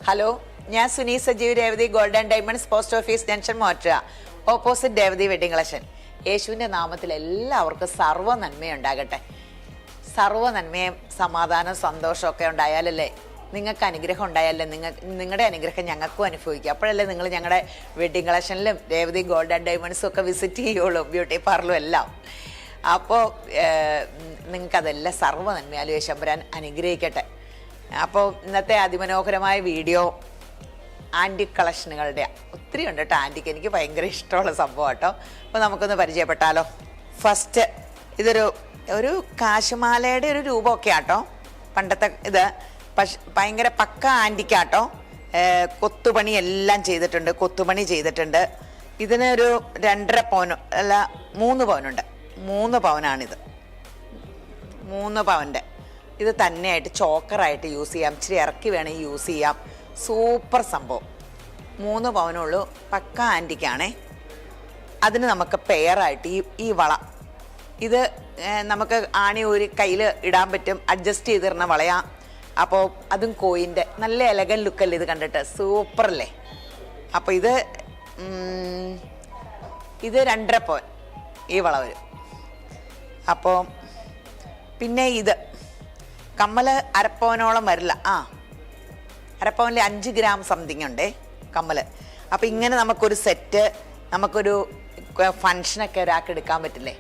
Hello, ഞാൻ Suni Sajeev Revathi golden diamonds post office junction മോറ്റ opposite Revathi wedding collection. യേശുവിൻ്റെ നാമത്തിൽ എല്ലാവർക്കും സർവ്വ നന്മയുണ്ടാകട്ടെ. സർവ്വ നന്മയും സമാധാനം സന്തോഷമൊക്കെ ഉണ്ടായാലല്ലേ നിങ്ങൾക്ക് അനുഗ്രഹം ഉണ്ടായാലേ നിങ്ങളുടെ അനുഗ്രഹം ഞങ്ങൾക്കും അനുഭവിക്കുക. അപ്പോഴല്ലേ നിങ്ങൾ ഞങ്ങളുടെ വെഡിങ് കളക്ഷനിലും രേവതി ഗോൾഡൻ ഡയമണ്ട്സും ഒക്കെ വിസിറ്റ് ചെയ്യുള്ളൂ, ബ്യൂട്ടി പാർലറും എല്ലാം. അപ്പോൾ നിങ്ങൾക്കതെല്ലാം സർവ്വ നന്മയാലും യേശുമ്പുരാൻ അനുഗ്രഹിക്കട്ടെ. അപ്പോൾ ഇന്നത്തെ അതിമനോഹരമായ വീഡിയോ ആൻറ്റിക് കളക്ഷനുകളുടെ ഒത്തിരി ഉണ്ട് കേട്ടോ. ആൻറ്റിക്ക് എനിക്ക് ഭയങ്കര ഇഷ്ടമുള്ള സംഭവം കേട്ടോ. അപ്പോൾ നമുക്കൊന്ന് പരിചയപ്പെട്ടാലോ. ഫസ്റ്റ് ഒരു കാശുമാലയുടെ ഒരു രൂപമൊക്കെ ആട്ടോ. പണ്ടത്തെ ഇത് ഭയങ്കര പക്ക ആൻറ്റിക്കാട്ടോ. കൊത്തുപണി എല്ലാം ചെയ്തിട്ടുണ്ട്, കൊത്തുപണി ചെയ്തിട്ടുണ്ട്. ഇതിനൊരു 2.5 പവൻ അല്ല 3 പവനുണ്ട്. 3 പവനാണിത്. 3 പവൻ്റെ ഇത് തന്നെയായിട്ട് ചോക്കറായിട്ട് യൂസ് ചെയ്യാം. ഇച്ചിരി ഇറക്കി വേണമെങ്കിൽ യൂസ് ചെയ്യാം. സൂപ്പർ സംഭവം. 3 പവനുള്ളൂ. പക്ക ആൻറ്റിക്കാണേ. അതിന് നമുക്ക് പെയറായിട്ട് ഈ വള ഇത് നമുക്ക് ആണി ഒരു കയ്യിൽ ഇടാൻ പറ്റും, അഡ്ജസ്റ്റ് ചെയ്തിരുന്ന വളയാ. അപ്പോൾ അതും കോയിൻ്റെ നല്ല എലഗൻ ലുക്കല്ലേ ഇത് കണ്ടിട്ട്, സൂപ്പറല്ലേ. അപ്പോൾ ഇത് 2.5 പവൻ ഈ വള വരും. അപ്പോൾ പിന്നെ ഇത് കമ്മൽ 1/2 പവനോളം വരില്ല. 1/2 പവനിൽ 5 ഗ്രാം സംതിങ് ഉണ്ടേ കമ്മൽ. അപ്പോൾ ഇങ്ങനെ നമുക്കൊരു സെറ്റ്, നമുക്കൊരു ഫങ്ഷനൊക്കെ ഒരാൾക്ക് എടുക്കാൻ പറ്റില്ലേ.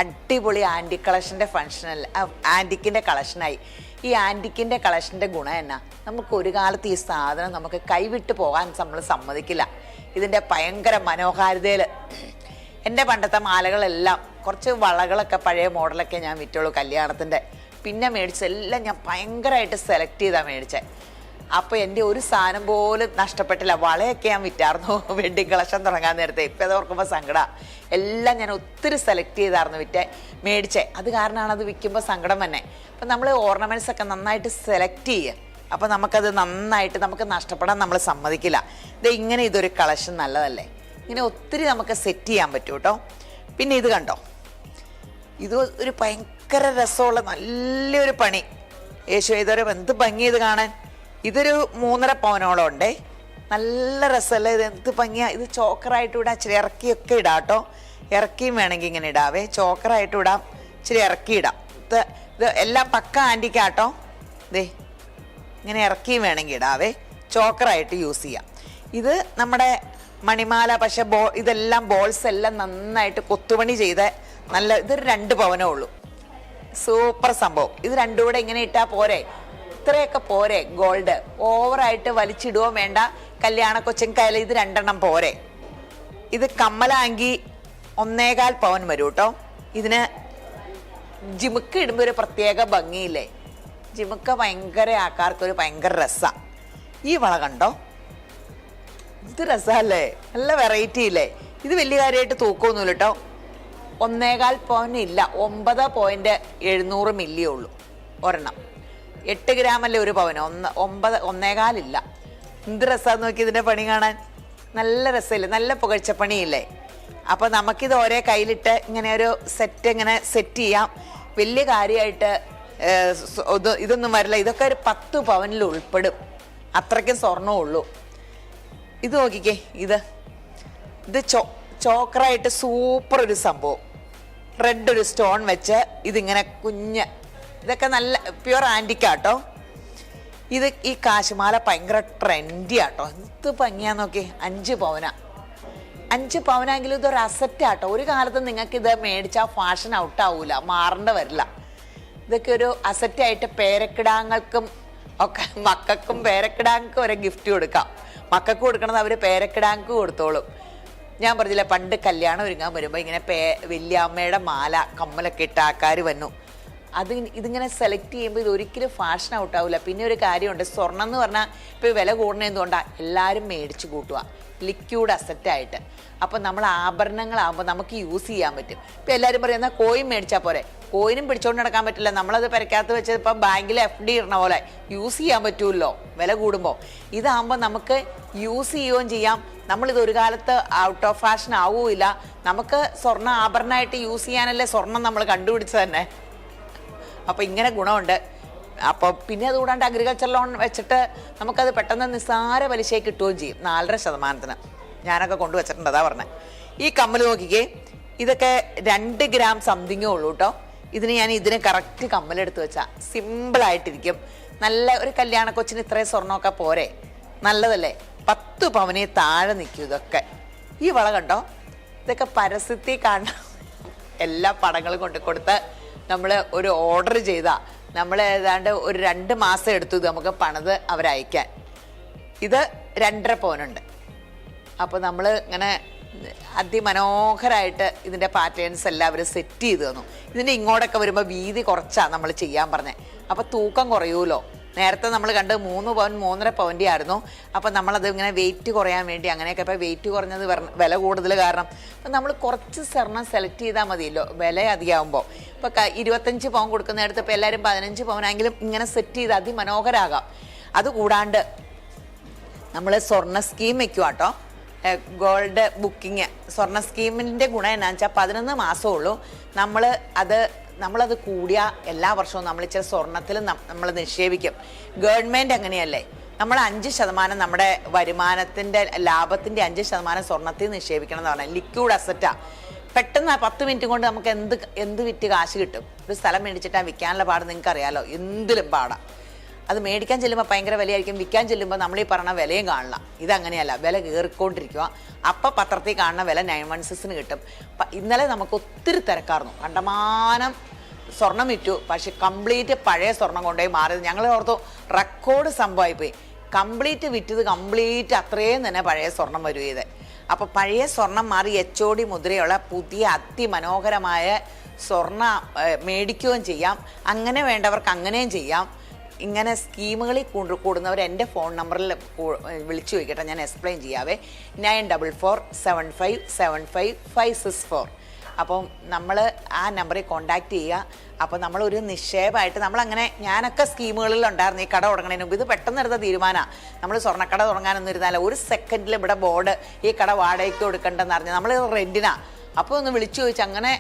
അടിപൊളി ആൻറ്റിക് കളക്ഷൻ്റെ ഫങ്ഷനല്ല, ആൻറ്റിക്കിൻ്റെ കളക്ഷനായി. ഈ ആൻറ്റിക്കിൻ്റെ കളക്ഷൻ്റെ ഗുണം എന്നാ, നമുക്ക് ഒരു കാലത്ത് ഈ സാധനം നമുക്ക് കൈവിട്ട് പോകാൻ നമ്മൾ സമ്മതിക്കില്ല. ഇതിൻ്റെ ഭയങ്കര മനോഹാരിതയിൽ എൻ്റെ പണ്ടത്തെ മാലകളെല്ലാം കുറച്ച് വളകളൊക്കെ പഴയ മോഡലൊക്കെ ഞാൻ വിറ്റുള്ളൂ കല്യാണത്തിൻ്റെ. പിന്നെ മേടിച്ചെല്ലാം ഞാൻ ഭയങ്കരമായിട്ട് സെലക്ട് ചെയ്താണ് മേടിച്ചത്. അപ്പോൾ എൻ്റെ ഒരു സാധനം പോലും നഷ്ടപ്പെട്ടില്ല. വളയൊക്കെ ഞാൻ വിറ്റായിരുന്നു വെഡിങ് കളക്ഷൻ തുടങ്ങാൻ നേരത്തെ. ഇപ്പം അത് ഓർക്കുമ്പോൾ സങ്കടമാണ്. എല്ലാം ഞാൻ ഒത്തിരി സെലക്ട് ചെയ്തായിരുന്നു മേടിച്ചേ. അത് കാരണമാണ് അത് വിൽക്കുമ്പോൾ സങ്കടം തന്നെ. അപ്പം നമ്മൾ ഓർണമെൻറ്റ്സ് ഒക്കെ നന്നായിട്ട് സെലക്ട് ചെയ്യുക. അപ്പോൾ നമുക്കത് നന്നായിട്ട് നമുക്ക് നഷ്ടപ്പെടാൻ നമ്മൾ സമ്മതിക്കില്ല. ഇതൊരു കളക്ഷൻ നല്ലതല്ലേ. ഇങ്ങനെ ഒത്തിരി നമുക്ക് സെറ്റ് ചെയ്യാൻ പറ്റും കേട്ടോ. പിന്നെ ഇത് കണ്ടോ, ഇത് ഒരു ഭയങ്കര രസമുള്ള നല്ലൊരു പണി. എന്ത് ഭംഗി ഇത് കാണാൻ. ഇതൊരു 3.5 പവനോളം ഉണ്ടേ. നല്ല രസമല്ലേ ഇത്, എന്ത് ഭംഗിയാ. ഇത് ചോക്കറായിട്ട് ഇടാം, ഇച്ചിരി ഇറക്കിയൊക്കെ ഇടാം കേട്ടോ. ഇറക്കിയും വേണമെങ്കിൽ ഇങ്ങനെ ഇടാവേ. ചോക്കറായിട്ട് ഇടാം, ഇച്ചിരി ഇറക്കി ഇടാം. ഇത് എല്ലാം പക്ക ആൻറ്റിക്കാട്ടോ. ഇങ്ങനെ ഇറക്കിയും വേണമെങ്കിൽ ഇടാവേ. ചോക്കറായിട്ട് യൂസ് ചെയ്യാം. ഇത് നമ്മുടെ മണിമാല, പക്ഷെ ഇതെല്ലാം ബോൾസ് എല്ലാം നന്നായിട്ട് കൊത്തുപണി ചെയ്ത് നല്ല. ഇതൊരു 2 പവനേ ഉള്ളൂ. സൂപ്പർ സംഭവം. ഇത് രണ്ടും കൂടെ ഇങ്ങനെ ഇട്ടാൽ പോരെ, ഇത്രയൊക്കെ പോരെ. ഗോൾഡ് ഓവറായിട്ട് വലിച്ചിടുകയോ വേണ്ട. കല്യാണ കൊച്ചിൻകായാലും ഇത് 2 എണ്ണം പോരെ. ഇത് കമ്മലാങ്കി 1.25 പവൻ വരും കേട്ടോ. ഇതിന് ജിമുക്ക് ഇടുമ്പോൾ ഒരു പ്രത്യേക ഭംഗിയില്ലേ. ജിമുക്ക ഭയങ്കര ആൾക്കാർക്കൊരു ഭയങ്കര രസമാണ്. ഈ വള കണ്ടോ, ഇത് രസമല്ലേ, നല്ല വെറൈറ്റി ഇല്ലേ. ഇത് വലിയ കാര്യമായിട്ട് തൂക്കമൊന്നുമില്ല കേട്ടോ. 1.25 പവനില്ല, 9.700 മില്ലി ഉള്ളൂ ഒരെണ്ണം. 8 ഗ്രാമല്ലേ ഒരു പവന്. 1.5 ഇല്ല. എന്ത് രസമാണെന്ന് നോക്കി ഇതിൻ്റെ പണി കാണാൻ. നല്ല രസമില്ലേ, നല്ല പുകഴ്ചപ്പണിയില്ലേ. അപ്പോൾ നമുക്കിത് ഒരേ കയ്യിലിട്ട് ഇങ്ങനെ ഒരു സെറ്റ് ഇങ്ങനെ സെറ്റ് ചെയ്യാം. വലിയ കാര്യമായിട്ട് ഇതൊന്നും വരില്ല. ഇതൊക്കെ ഒരു 10 പവനിൽ ഉൾപ്പെടും. അത്രയ്ക്കും സ്വർണ്ണമേ ഉള്ളൂ. ഇത് നോക്കിക്കേ, ഇത് ചോക്കറായിട്ട് സൂപ്പർ ഒരു സംഭവം. റെഡ് ഒരു സ്റ്റോൺ വെച്ച് ഇതിങ്ങനെ കുഞ്ഞ്, ഇതൊക്കെ നല്ല പ്യുവർ ആൻറ്റിക്കാട്ടോ. ഈ കാശുമാല ഭയങ്കര ട്രെൻഡി ആട്ടോ. എന്ത് ഭംഗിയാന്ന് നോക്കി. 5 പവനാ. 5 പവനാണെങ്കിലും ഇതൊരു അസറ്റ് ആട്ടോ. ഒരു കാലത്ത് നിങ്ങൾക്ക് ഇത് മേടിച്ചാൽ ഫാഷൻ ഔട്ടാവൂല, മാറേണ്ട വരില്ല. ഇതൊക്കെ ഒരു അസറ്റായിട്ട് പേരക്കിടാങ്ങൾക്കും ഒക്കെ, മക്കൾക്കും പേരക്കിടാങ്ങൾക്കും ഒരു ഗിഫ്റ്റ് കൊടുക്കാം. മക്കൾക്ക് കൊടുക്കണത് അവർ പേരക്കിടാങ്ങൾക്ക് കൊടുത്തോളും. ഞാൻ പറഞ്ഞില്ല, പണ്ട് കല്യാണം ഒരുങ്ങാൻ വരുമ്പോൾ ഇങ്ങനെ വല്യമ്മയുടെ മാല കമ്മലൊക്കെ ഇട്ട ആൾക്കാർ വന്നു. ഇതിങ്ങനെ സെലക്ട് ചെയ്യുമ്പോൾ ഇത് ഒരിക്കലും ഫാഷൻ ഔട്ടാവില്ല. പിന്നെ ഒരു കാര്യമുണ്ട്, സ്വർണ്ണം എന്ന് പറഞ്ഞാൽ ഇപ്പോൾ വില കൂടുന്നതുകൊണ്ടാണ് എല്ലാവരും മേടിച്ച് കൂട്ടുക ലിക്വിഡ് അസറ്റായിട്ട്. അപ്പം നമ്മൾ ആഭരണങ്ങളാകുമ്പോൾ നമുക്ക് യൂസ് ചെയ്യാൻ പറ്റും. ഇപ്പം എല്ലാവരും പറയുന്ന കോയിൻ മേടിച്ചാൽ പോരെ. കോയിനും പിടിച്ചോണ്ട് നടക്കാൻ പറ്റില്ല. നമ്മളത് പെരക്കകത്ത് വെച്ച് ഇപ്പം ബാങ്കിൽ FD ഇടണ പോലെ യൂസ് ചെയ്യാൻ പറ്റുമല്ലോ വില കൂടുമ്പോൾ. ഇതാകുമ്പോൾ നമുക്ക് യൂസ് ചെയ്യുകയും ചെയ്യാം. നമ്മളിത് ഒരു കാലത്ത് ഔട്ട് ഓഫ് ഫാഷൻ ആവുകയില്ല. നമുക്ക് സ്വർണ്ണ ആഭരണമായിട്ട് യൂസ് ചെയ്യാനല്ലേ സ്വർണം നമ്മൾ കണ്ടുപിടിച്ചത് തന്നെ. അപ്പോൾ ഇങ്ങനെ ഗുണമുണ്ട്. അപ്പോൾ പിന്നെ അതുകൂടാണ്ട് അഗ്രികൾച്ചർ ലോൺ വെച്ചിട്ട് നമുക്കത് പെട്ടെന്ന് നിസ്സാര പലിശയ്ക്ക് കിട്ടുകയും ചെയ്യും, 4.5%. ഞാനൊക്കെ കൊണ്ടുവച്ചിട്ടുണ്ട്, അതാ പറഞ്ഞത്. ഈ കമ്മൽ നോക്കിക്കേ, ഇതൊക്കെ 2 ഗ്രാം സംതിങ്ങേ ഉള്ളൂ കേട്ടോ. ഇതിന് കറക്റ്റ് കമ്മലെടുത്ത് വെച്ചാൽ സിമ്പിളായിട്ടിരിക്കും. നല്ല ഒരു കല്യാണ കൊച്ചിന് ഇത്രയും സ്വർണ്ണമൊക്കെ പോരെ, നല്ലതല്ലേ? 10 പവനെ താഴെ നിൽക്കും ഇതൊക്കെ. ഈ വള കണ്ടോ, ഇതൊക്കെ പരസ്യത്തിൽ കാണാം. എല്ലാ പടങ്ങളും കൊണ്ട് കൊടുത്ത് നമ്മൾ ഒരു ഓർഡർ ചെയ്താൽ നമ്മൾ ഏതാണ്ട് ഒരു 2 മാസം എടുത്തു ഇത് നമുക്ക് പണിത് അവരയക്കാൻ. ഇത് 2.5 പവനുണ്ട്. അപ്പോൾ നമ്മൾ ഇങ്ങനെ അതിമനോഹരമായിട്ട് ഇതിൻ്റെ പാറ്റേൺസ് എല്ലാവരും സെറ്റ് ചെയ്ത് തന്നു. ഇതിൻ്റെ ഇങ്ങോട്ടൊക്കെ വരുമ്പോൾ വീതി കുറച്ചാണ് നമ്മൾ ചെയ്യാൻ പറഞ്ഞത്. അപ്പോൾ തൂക്കം കുറയൂലോ. നേരത്തെ നമ്മൾ കണ്ട് 3 പവൻ 3.5 പവൻ്റെ ആയിരുന്നു. അപ്പം നമ്മളത് ഇങ്ങനെ വെയിറ്റ് കുറയാൻ വേണ്ടി അങ്ങനെയൊക്കെ. ഇപ്പോൾ വെയിറ്റ് കുറഞ്ഞത് വില കൂടുതൽ കാരണം അപ്പം നമ്മൾ കുറച്ച് സ്വർണ്ണം സെലക്ട് ചെയ്താൽ മതിയല്ലോ, വില അധികമാകുമ്പോൾ. ഇപ്പോൾ 25 പവൻ കൊടുക്കുന്നിടത്ത് ഇപ്പോൾ എല്ലാവരും 15 പവനാണെങ്കിലും ഇങ്ങനെ സെറ്റ് ചെയ്ത് അതിമനോഹരമാകാം. അതുകൂടാണ്ട് നമ്മൾ സ്വർണ്ണ സ്കീം വയ്ക്കുക കേട്ടോ, ഗോൾഡ് ബുക്കിങ്. സ്വർണ്ണ സ്കീമിൻ്റെ ഗുണം എന്നാന്ന് വെച്ചാൽ 11 മാസമേ ഉള്ളൂ. നമ്മളത് കൂടിയ എല്ലാ വർഷവും നമ്മൾ ഇച്ചിരി സ്വർണ്ണത്തിൽ നമ്മൾ നിക്ഷേപിക്കും. ഗവൺമെൻറ് അങ്ങനെയല്ലേ, നമ്മൾ 5% നമ്മുടെ വരുമാനത്തിൻ്റെ ലാഭത്തിൻ്റെ 5% സ്വർണ്ണത്തിൽ നിക്ഷേപിക്കണം എന്ന് പറഞ്ഞാൽ ലിക്വിഡ് അസറ്റാണ്. പെട്ടെന്ന് 10 മിനിറ്റ് കൊണ്ട് നമുക്ക് എന്ത് വിറ്റ് കാശ് കിട്ടും. ഒരു സ്ഥലം മേടിച്ചിട്ടാണ് വിൽക്കാനുള്ള പാട് നിങ്ങൾക്ക് അറിയാമല്ലോ, എന്തിലും പാടാണ്. അത് മേടിക്കാൻ ചെല്ലുമ്പോൾ ഭയങ്കര വിലയായിരിക്കും, വിൽക്കാൻ ചെല്ലുമ്പോൾ നമ്മൾ ഈ പറഞ്ഞ വിലയും കാണില്ല. ഇതങ്ങനെയല്ല, വില കയറിക്കൊണ്ടിരിക്കുക. അപ്പം പത്രത്തിൽ കാണുന്ന വില 916 കിട്ടും. ഇന്നലെ നമുക്ക് ഒത്തിരി തിരക്കായിരുന്നു, കണ്ടമാനം സ്വർണം വിറ്റു. പക്ഷെ കംപ്ലീറ്റ് പഴയ സ്വർണം കൊണ്ടുപോയി മാറിയത് ഞങ്ങൾ ഓർത്തു റെക്കോർഡ് സംഭവമായിപ്പോയി. കംപ്ലീറ്റ് വിറ്റത് കംപ്ലീറ്റ് അത്രയും തന്നെ പഴയ സ്വർണം വരും ഇത്. അപ്പോൾ പഴയ സ്വർണം മാറി HOD മുദ്രയുള്ള പുതിയ അതിമനോഹരമായ സ്വർണ്ണ മേടിക്കുകയും ചെയ്യാം. അങ്ങനെ വേണ്ടവർക്ക് അങ്ങനെയും ചെയ്യാം. ഇങ്ങനെ സ്കീമുകളിൽ കൂടുന്നവർ എൻ്റെ ഫോൺ നമ്പറിൽ വിളിച്ചു ചോദിക്കട്ടെ, ഞാൻ എക്സ്പ്ലെയിൻ ചെയ്യാവേ. 9447575564. അപ്പം നമ്മൾ ആ നമ്പറിൽ കോൺടാക്റ്റ് ചെയ്യുക. അപ്പോൾ നമ്മളൊരു നിക്ഷേപമായിട്ട് നമ്മളങ്ങനെ, ഞാനൊക്കെ സ്കീമുകളിലുണ്ടായിരുന്നു ഈ കട തുടങ്ങുന്നതിന് മുമ്പ്. ഇത് പെട്ടെന്ന് എടുത്ത തീരുമാനമാണ്. നമ്മൾ സ്വർണ്ണക്കട തുടങ്ങാനൊന്നും ഇരുന്നാലും ഒരു സെക്കൻഡിൽ ഇവിടെ ബോർഡ് ഈ കട വാടകയ്ക്ക് കൊടുക്കേണ്ടെന്ന് അറിഞ്ഞ് നമ്മൾ റെൻറ്റിനാണ്. അപ്പോൾ ഒന്ന് വിളിച്ചു ചോദിച്ചു. അങ്ങനെ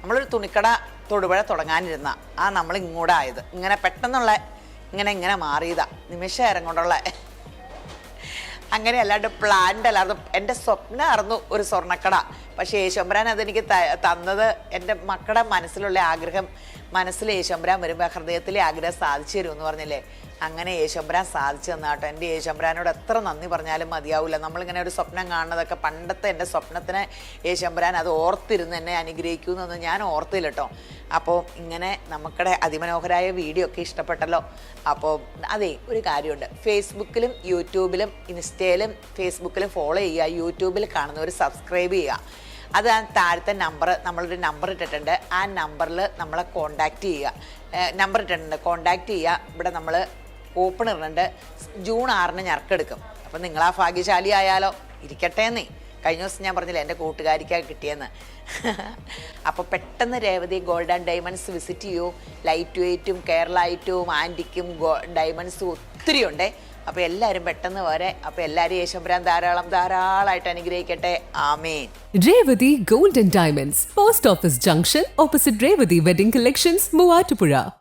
നമ്മളൊരു തുണിക്കട തൊടുപുഴ തുടങ്ങാനിരുന്ന നമ്മൾ ഇങ്ങോട്ട് ആയത്. ഇങ്ങനെ പെട്ടെന്നുള്ള ഇങ്ങനെ മാറിയതാ, നിമിഷം കൊണ്ടുള്ള. അങ്ങനെ അല്ലാണ്ട് പ്ലാൻഡ് അല്ലാതെ എൻ്റെ സ്വപ്നമായിരുന്നു ഒരു സ്വർണ്ണക്കട. പക്ഷേ യേശുമ്പരാൻ അതെനിക്ക് തന്നത് എൻ്റെ മക്കളുടെ മനസ്സിലുള്ള ആഗ്രഹം. മനസ്സിൽ യേശുമ്പരാൻ വരുമ്പോൾ ഹൃദയത്തിലെ ആഗ്രഹം സാധിച്ചു തരുമെന്ന് പറഞ്ഞില്ലേ, അങ്ങനെ യേശുമ്പരാൻ സാധിച്ചു തന്ന കേട്ടോ. എൻ്റെ യേശുമ്പരാനോട് എത്ര നന്ദി പറഞ്ഞാലും മതിയാവില്ല. നമ്മളിങ്ങനെ ഒരു സ്വപ്നം കാണുന്നതൊക്കെ പണ്ടത്തെ എൻ്റെ സ്വപ്നത്തിന് യേശുമ്പരാൻ അത് ഓർത്തിരുന്ന് എന്നെ അനുഗ്രഹിക്കുമെന്നൊന്നും ഞാൻ ഓർത്തില്ല കേട്ടോ. അപ്പോൾ ഇങ്ങനെ നമുക്കിടെ അതിമനോഹരമായ വീഡിയോ ഒക്കെ ഇഷ്ടപ്പെട്ടല്ലോ. അപ്പോൾ അതെ, ഒരു കാര്യമുണ്ട്, ഫേസ്ബുക്കിലും യൂട്യൂബിലും ഇൻസ്റ്റയിലും ഫേസ്ബുക്കിലും ഫോളോ ചെയ്യുക, യൂട്യൂബിൽ കാണുന്നവർ സബ്സ്ക്രൈബ് ചെയ്യുക. അത് ആ താഴത്തെ നമ്പർ, നമ്മളൊരു നമ്പർ ഇട്ടിട്ടുണ്ട്, ആ നമ്പറിൽ നമ്മളെ കോൺടാക്റ്റ് ചെയ്യുക. നമ്പർ ഇട്ടിട്ടുണ്ട്, കോൺടാക്റ്റ് ചെയ്യുക. ഇവിടെ നമ്മൾ ഓപ്പൺ ഇടുന്നുണ്ട്. ജൂൺ 6 ഞെറുക്കെടുക്കും. അപ്പം നിങ്ങളാ ഭാഗ്യശാലി ആയാലോ, ഇരിക്കട്ടെ എന്നേ. കഴിഞ്ഞ ദിവസം ഞാൻ പറഞ്ഞില്ല എൻ്റെ കൂട്ടുകാരിക്കായി കിട്ടിയെന്ന്. അപ്പോൾ പെട്ടെന്ന് Revathi gold and diamonds visit ചെയ്യൂ. ലൈറ്റ് വെയ്റ്റും കേരളൈറ്റും ആൻറ്റിക്കും ഡയമണ്ട്സും ഒത്തിരി ഉണ്ടേ. അപ്പോൾ എല്ലാവരും പെട്ടെന്ന് വരെ. അപ്പോൾ എല്ലാവരും യേശുമ്പരാൻ ധാരാളമായിട്ട് അനുഗ്രഹിക്കട്ടെ. ആമേൻ. Revathi gold and diamonds, post office junction, opposite Revathi wedding collections, Muvattupuzha.